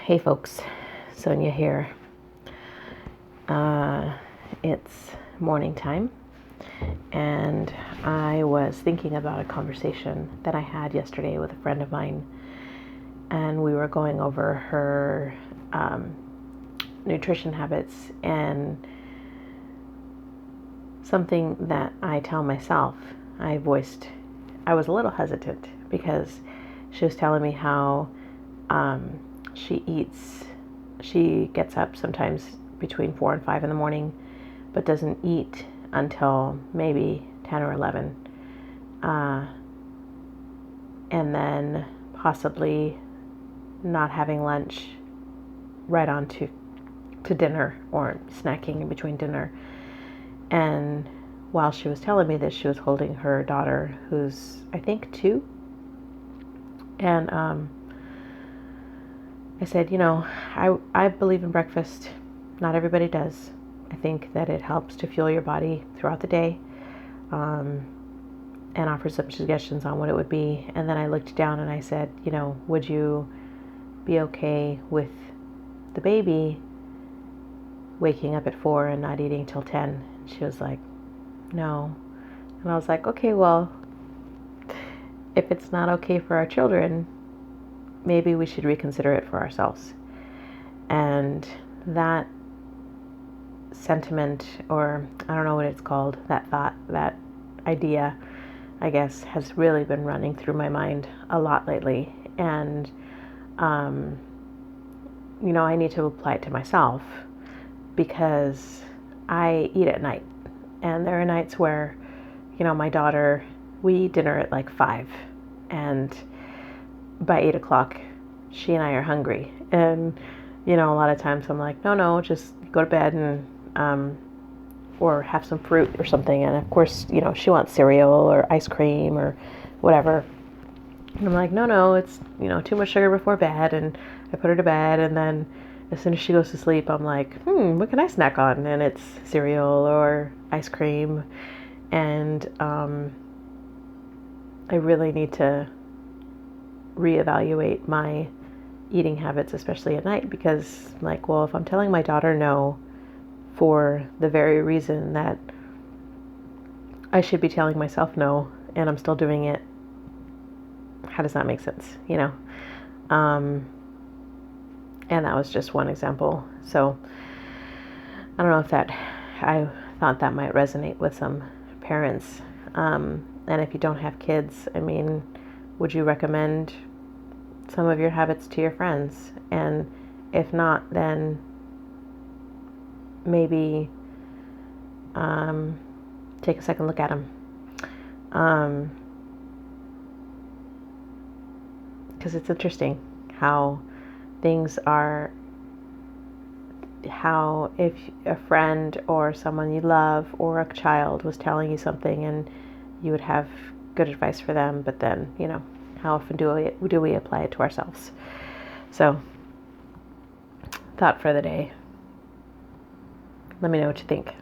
Hey folks, Sonia here. It's morning time, and I was thinking about a conversation that I had yesterday with a friend of mine, and we were going over her nutrition habits and something that I tell myself. I was a little hesitant because she was telling me how she gets up sometimes between 4 and 5 in the morning, but doesn't eat until maybe 10 or 11. And then possibly not having lunch right on to dinner, or snacking in between dinner. And while she was telling me this, she was holding her daughter, who's I think 2. And I said, I believe in breakfast. Not everybody does. I think that it helps to fuel your body throughout the day, and offer some suggestions on what it would be. And then I looked down and I said, would you be okay with the baby waking up at 4 and not eating till 10? And she was like, no. And I was like, okay, well, if it's not okay for our children, maybe we should reconsider it for ourselves. And that sentiment, or I don't know what it's called, that thought, that idea, I guess, has really been running through my mind a lot lately. And, I need to apply it to myself, because I eat at night. And there are nights where, my daughter, we eat dinner at like 5. And by 8 o'clock, she and I are hungry. And, a lot of times I'm like, no, just go to bed and, or have some fruit or something. And of course, she wants cereal or ice cream or whatever. And I'm like, no, it's, too much sugar before bed. And I put her to bed. And then as soon as she goes to sleep, I'm like, what can I snack on? And it's cereal or ice cream. And I really need to reevaluate my eating habits, especially at night, because I'm like, well, if I'm telling my daughter no for the very reason that I should be telling myself no, and I'm still doing it, how does that make sense? And that was just one example. So I don't know if I thought that might resonate with some parents. And if you don't have kids, would you recommend some of your habits to your friends? And if not, then maybe take a second look at them. Because it's interesting how things are, how if a friend or someone you love or a child was telling you something and you would have good advice for them, but then, how often do we apply it to ourselves? So, thought for the day. Let me know what you think.